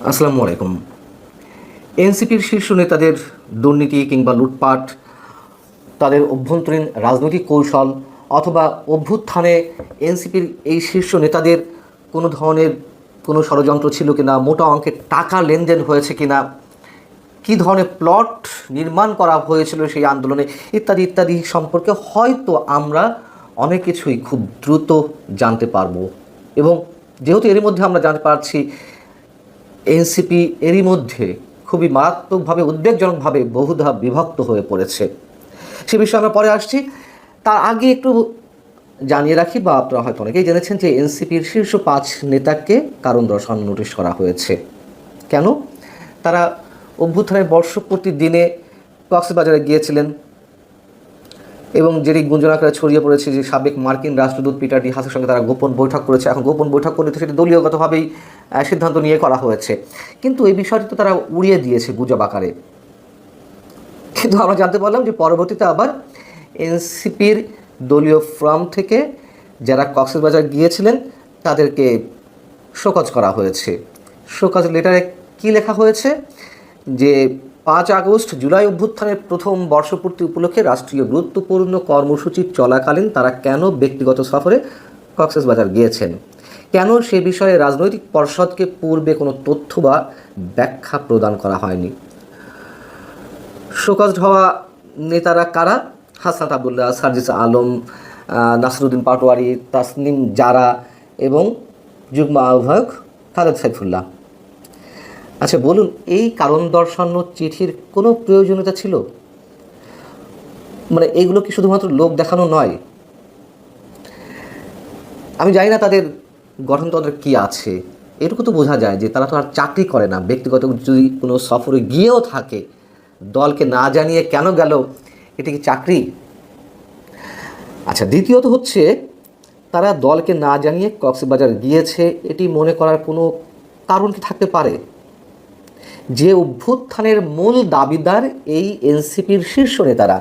আসসালামু আলাইকুম। এনসিপির শীর্ষ নেতাদের দুর্নীতি কিংবা লুটপাট, তাদের অভ্যন্তরীণ রাজনৈতিক কৌশল অথবা অভ্যুত্থানে এনসিপির এই শীর্ষ নেতাদের কোনো ধরনের কোনো ষড়যন্ত্র ছিল কিনা, মোটা অঙ্কের টাকা লেনদেন হয়েছে কিনা, কী ধরনের প্লট নির্মাণ করা হয়েছিল সেই আন্দোলনে, ইত্যাদি ইত্যাদি সম্পর্কে হয়তো আমরা অনেক কিছুই খুব দ্রুত জানতে পারবো। এবং যেহেতু এর মধ্যে আমরা জানতে পারছি এনসিপি এরই মধ্যে খুবই মারাত্মকভাবে উদ্বেগজনকভাবে বহুধা বিভক্ত হয়ে পড়েছে, সে বিষয়ে আমরা পরে আসছি। তার আগে একটু জানিয়ে রাখি, বা আপনারা হয়তো অনেকেই জেনেছেন যে এনসিপির শীর্ষ ৫ নেতাকে কারণ দর্শান নোটিশ করা হয়েছে। কেন? তারা অভ্যুত্থানের বর্ষপূর্তির দিনে কক্সবাজারে গিয়েছিলেন এবং যেটি গুঞ্জন আকারে ছড়িয়ে পড়েছে যে সাবেক মার্কিন রাষ্ট্রদূত পিটার ডি হাসের সঙ্গে তারা গোপন বৈঠক করেছে। এখন গোপন বৈঠক করলে তো সেটি দলীয়গতভাবেই সিদ্ধান্ত নিয়ে করা হয়েছে, কিন্তু এই বিষয়টি তো তারা উড়িয়ে দিয়েছে গুজব আকারে। কিন্তু আমরা জানতে পারলাম যে পরবর্তীতে আবার এনসিপির দলীয় ফর্ম থেকে যারা কক্সবাজার গিয়েছিলেন তাদেরকে শোকজ করা হয়েছে। শোকজ লেটারে কী লেখা হয়েছে যে ৫ আগস্ট জুলাই অভ্যুত্থানের প্রথম বর্ষপূর্তি উপলক্ষে রাষ্ট্রীয় গুরুত্বপূর্ণ কর্মসূচি চলাকালীন তারা কেন ব্যক্তিগত সফরে কক্সবাজার গিয়েছেন, কেন সে বিষয়ে রাজনৈতিক পর্ষদকে পূর্বে কোনো তথ্য বা ব্যাখ্যা প্রদান করা হয়নি। শোকজ হওয়া নেতারা কারা? হাসনাত আবদুল্লাহ, সার্জিস আলম, নাসিরুদ্দিন পাটোয়ারি, তাসনিম জারা এবং যুগ্ম আহ্বায়ক খালেদ সাইফুল্লাহ। আচ্ছা বলুন, এই কারণ দর্শানো চিঠির কোনো প্রয়োজনীয়তা ছিল? মানে এগুলো কি শুধুমাত্র লোক দেখানো নয়? আমি জানি না তাদের গঠনতন্ত্রে কী আছে, এটুকু তো বোঝা যায় যে তারা তো আর চাকরি করে না। ব্যক্তিগত যদি কোনো সফরে গিয়েও থাকে, দলকে না জানিয়ে কেন গেল, এটা কি চাকরি? আচ্ছা, দ্বিতীয়ত হচ্ছে তারা দলকে না জানিয়ে কক্সবাজার গিয়েছে, এটি মনে করার কোনো কারণ কি থাকতে পারে? যে অভ্যুত্থানের মূল দাবিদার এই এনসিপির শীর্ষ নেতারা,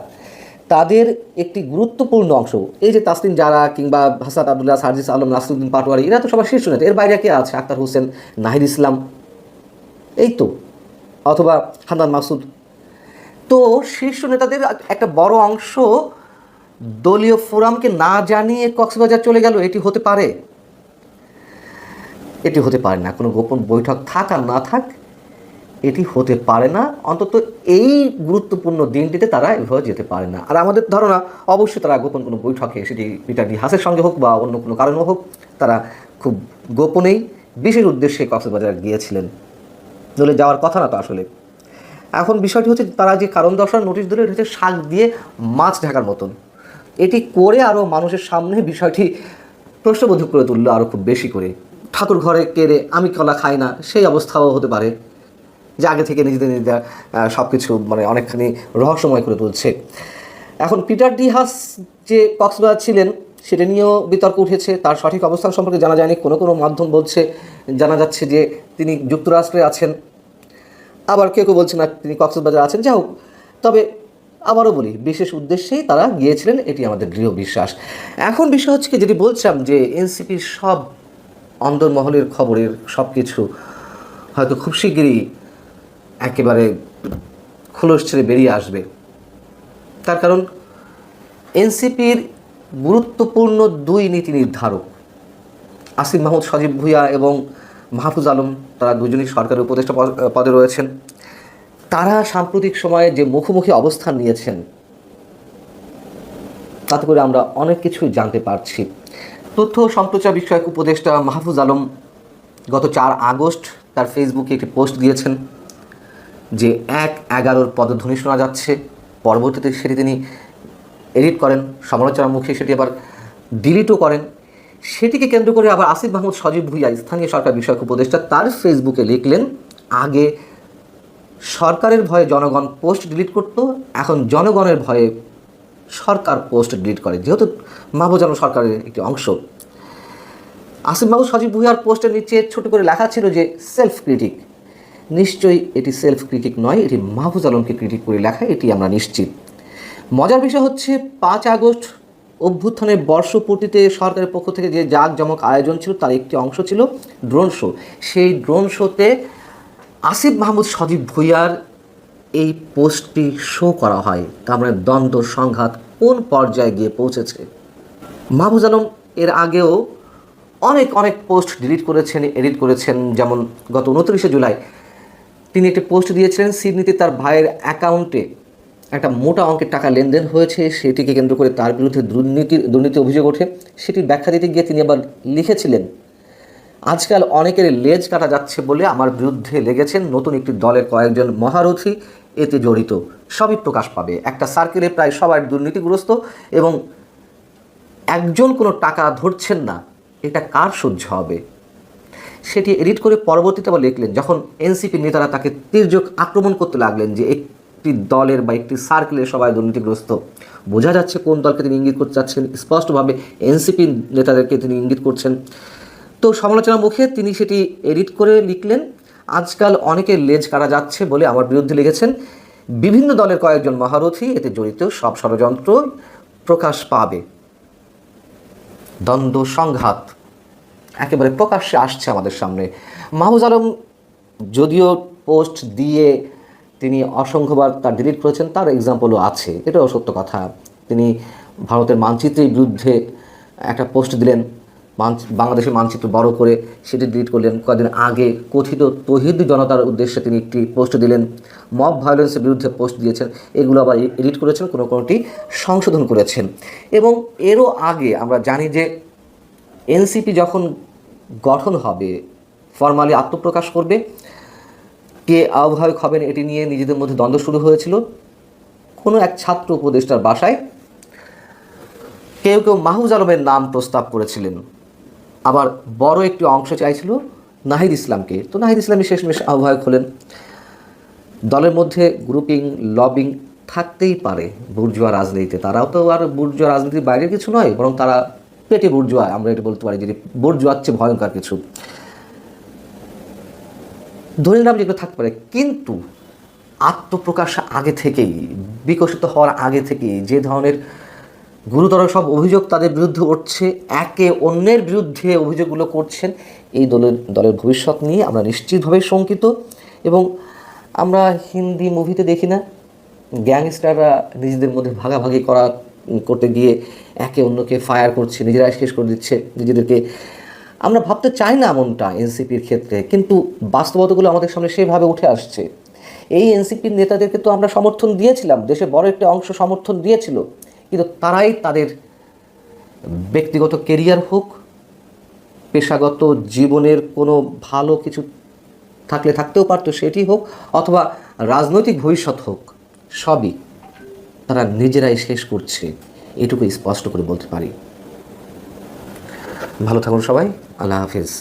তাদের একটি গুরুত্বপূর্ণ অংশ এই যে তাসনিম জারা কিংবা হাসনাত আবদুল্লাহ, সার্জিস আলম, নাসিরুদ্দিন পাটোয়ারি, এরা তো সবার শীর্ষ নেতা। এর বাইরে কে আছে? আক্তার হোসেন, নাহিদ ইসলাম, এই তো, অথবা হান্নান মাসুদ। তো শীর্ষ নেতাদের একটা বড় অংশ দলীয় ফোরামকে না জানিয়ে কক্সবাজার চলে গেল, এটি হতে পারে? এটি হতে পারে না। কোনো গোপন বৈঠক থাক আর না থাক, এটি হতে পারে না। অন্তত এই গুরুত্বপূর্ণ দিনটিতে তারা এভাবে যেতে পারে না। আর আমাদের ধারণা অবশ্যই তারা গোপন কোনো বৈঠকে, সেটি পিটার ডি হাসের সঙ্গে হোক বা অন্য কোনো কারণও হোক, তারা খুব গোপনেই বিশেষ উদ্দেশ্যে কক্সবাজার গিয়েছিলেন, নইলে যাওয়ার কথা না তো আসলে। এখন বিষয়টি হচ্ছে তারা যে কারণ দর্শানোর নোটিশ দিল, এটা হচ্ছে শাক দিয়ে মাছ ঢাকার মতন। এটি করে আরও মানুষের সামনে বিষয়টি প্রশ্নবোধক করে তুললো আরও খুব বেশি করে। ঠাকুর ঘরে কেড়ে আমি কলা খাই না, সেই অবস্থাও হতে পারে, যে আগে থেকে নিজেদের সব কিছু মানে অনেকখানি রহস্যময় করে তুলছে। এখন পিটার ডি হাস যে কক্সবাজার ছিলেন সেটা নিয়েও বিতর্ক উঠেছে। তার সঠিক অবস্থান সম্পর্কে জানা যায়নি। কোনো কোনো মাধ্যম বলছে, জানা যাচ্ছে যে তিনি যুক্তরাষ্ট্রে আছেন, আবার কেউ কেউ বলছে না তিনি কক্সবাজার আছেন। যাই হোক, তবে আবারও বলি, বিশেষ উদ্দেশ্যেই তারা গিয়েছিলেন, এটি আমাদের দৃঢ় বিশ্বাস। এখন বিষয় হচ্ছে কি, যেটি বলছিলাম যে এনসিপির সব অন্দরমহলের খবরের সব কিছু হয়তো খুব শিগগিরই একেবারে খোলস ছেড়ে বেরিয়ে আসবে। তার কারণ এনসিপির গুরুত্বপূর্ণ 2 নীতি নির্ধারক আসিফ মাহমুদ সজীব ভুঁইয়া এবং মাহফুজ আলম, তারা দুজনই সরকারের উপদেষ্টা পদে রয়েছেন। তারা সাম্প্রতিক সময়ে যে মুখোমুখি অবস্থান নিয়েছেন, তাতে করে আমরা অনেক কিছুই জানতে পারছি। তথ্য সম্প্রচার বিষয়ক উপদেষ্টা মাহফুজ আলম গত 4 আগস্ট তার ফেসবুকে একটি পোস্ট দিয়েছেন যে 1-11 পদধ্বনি শোনা যাচ্ছে। পরবর্তীতে সেটি তিনি এডিট করেন, সমালোচনার মুখে সেটি আবার ডিলিটও করেন। সেটিকে কেন্দ্র করে আবার আসিফ মাহমুদ সজীব ভুঁইয়া, স্থানীয় সরকার বিষয়ক উপদেষ্টা, তার ফেসবুকে লিখলেন, আগে সরকারের ভয়ে জনগণ পোস্ট ডিলিট করত, এখন জনগণের ভয়ে সরকার পোস্ট ডিলিট করে, যেহেতু মাহফুজ আলম সরকারের একটি অংশ। আসিফ মাহমুদ সজীব ভুঁইয়ার পোস্টের নিচে ছোট করে লেখা ছিল যে সেলফ ক্রিটিক। নিশ্চয়ই এটি সেলফ ক্রিটিক নয়, এটি মাহফুজ আলমকে ক্রিটিক করে লেখা, এটি আমরা নিশ্চিত। মজার বিষয় হচ্ছে 5 আগস্ট অভ্যুত্থানের বর্ষপূর্তিতে সরকারের পক্ষ থেকে যে জাঁকজমক আয়োজন ছিল তার একটি অংশ ছিল ড্রোন শো। সেই ড্রোন শোতে আসিফ মাহমুদ সজীব ভুঁইয়ার এই পোস্টটি শো করা হয়, তার মানে দ্বন্দ্ব সংঘাত কোন পর্যায়ে গিয়ে পৌঁছেছে। মাহফুজ আলম এর আগেও অনেক অনেক পোস্ট ডিলিট করেছেন, এডিট করেছেন। যেমন গত 29শে জুলাই তিনি একটি পোস্ট দিয়েছিলেন, সিডনিতে তার ভাইয়ের অ্যাকাউন্টে একটা মোটা অঙ্কের টাকা লেনদেন হয়েছে, সেটিকে কেন্দ্র করে তার বিরুদ্ধে দুর্নীতি অভিযোগ ওঠে। সেটির ব্যাখ্যা দিতে গিয়ে তিনি আবার লিখেছিলেন, আজকাল অনেকের লেজ কাটা যাচ্ছে বলে আমার বিরুদ্ধে লেগেছেন নতুন একটি দলের কয়েকজন মহারথী এতে জড়িত, সবই প্রকাশ পাবে। একটা সার্কেলে প্রায় সবাই দুর্নীতিগ্রস্ত এবং একজন কোনো টাকা ধরছেন না, এটা কার সহ্য হবে। সেটি এডিট করে পরবর্তীতে আবার লিখলেন, যখন এনসিপি নেতারা তাকে তির্যক আক্রমণ করতে লাগলেন যে একটি দলের বা একটি সার্কেলের সবাই দুর্নীতিগ্রস্ত, বোঝা যাচ্ছে কোন দলকে তিনি ইঙ্গিত করতে চাচ্ছেন। স্পষ্টভাবে এনসিপি নেতাদেরকে তিনি ইঙ্গিত করছেন। তো সমালোচনার মুখে তিনি সেটি এডিট করে লিখলেন, আজকাল অনেকের লেজ কাটা যাচ্ছে বলে আমার বিরুদ্ধে লিখেছেন বিভিন্ন দলের কয়েকজন মহারথী এতে জড়িত, সব ষড়যন্ত্র প্রকাশ পাবে। দ্বন্দ্ব সংঘাত একেবারে প্রকাশ্যে আসছে আমাদের সামনে। মাহফুজ আলম যদিও পোস্ট দিয়ে তিনি অসংখ্যবার তার ডিলিট করেছেন, তার এক্সাম্পলও আছে, এটাও সত্য কথা। তিনি ভারতের মানচিত্রের বিরুদ্ধে একটা পোস্ট দিলেন, বাংলাদেশের মানচিত্র বড় করে সেটি ডিলিট করলেন। কয়েকদিন আগে কথিত তৌহিদি জনতার উদ্দেশ্যে তিনি একটি পোস্ট দিলেন, মব ভায়োলেন্সের বিরুদ্ধে পোস্ট দিয়েছেন, এগুলো আবার এডিট করেছেন, কোনোটি সংশোধন করেছেন। এবং এরও আগে আমরা জানি যে এনসিপি যখন গঠন হবে, ফরমালি আত্মপ্রকাশ করবে, কে আহ্বায়ক হবেন এটি নিয়ে নিজেদের মধ্যে দ্বন্দ্ব শুরু হয়েছিল। কোনো এক ছাত্র উপদেষ্টার বাসায় কেউ কেউ মাহফুজ আলমের নাম প্রস্তাব করেছিলেন, আবার বড় একটি অংশ চাইছিল নাহিদ ইসলামকে। তো নাহিদ ইসলামই শেষমেশ আহ্বায়ক হলেন। দলের মধ্যে গ্রুপিং লবিং থাকতেই পারে বুর্জোয়া রাজনীতিতে, তারাও তো আর বুর্জোয়া রাজনীতির বাইরে কিছু নয়, বরং তারা পেটে বুর্জোয়া, আমরা এটা বলতে পারি যে বুর্জোয়ার চেয়ে ভয়ঙ্কর কিছু। ধরে নিলাম যেগুলো থাকতে পারে, কিন্তু আত্মপ্রকাশ আগে থেকেই, বিকশিত হওয়ার আগে থেকেই যে ধরনের গুরুতর সব অভিযোগ তাদের বিরুদ্ধে উঠছে, একে অন্যের বিরুদ্ধে অভিযোগগুলো করছেন, এই দলের ভবিষ্যৎ নিয়ে আমরা নিশ্চিতভাবে শঙ্কিত। এবং আমরা হিন্দি মুভিতে দেখি না, গ্যাংস্টাররা নিজেদের মধ্যে ভাগাভাগি করতে গিয়ে একে অন্যকে ফায়ার করছে, নিজেরাই শেষ করে দিচ্ছে নিজেদেরকে। আমরা ভাবতে চাই না এমনটা এনসিপির ক্ষেত্রে, কিন্তু বাস্তবতাগুলো আমাদের সামনে সেভাবে উঠে আসছে। এই এনসিপির নেতাদেরকে তো আমরা সমর্থন দিয়েছিলাম, দেশের বড় একটা অংশ সমর্থন দিয়েছিল, কিন্তু তারাই তাদের ব্যক্তিগত কেরিয়ার হোক, পেশাগত জীবনের কোনো ভালো কিছু থাকতেও পারতো সেটি হোক, অথবা রাজনৈতিক ভবিষ্যৎ হোক, সবই তারা নিজেরাই শেষ করছে, এটুকু স্পষ্ট করে বলতে পারি। ভালো থাকুন সবাই, আল্লাহ হাফিজ।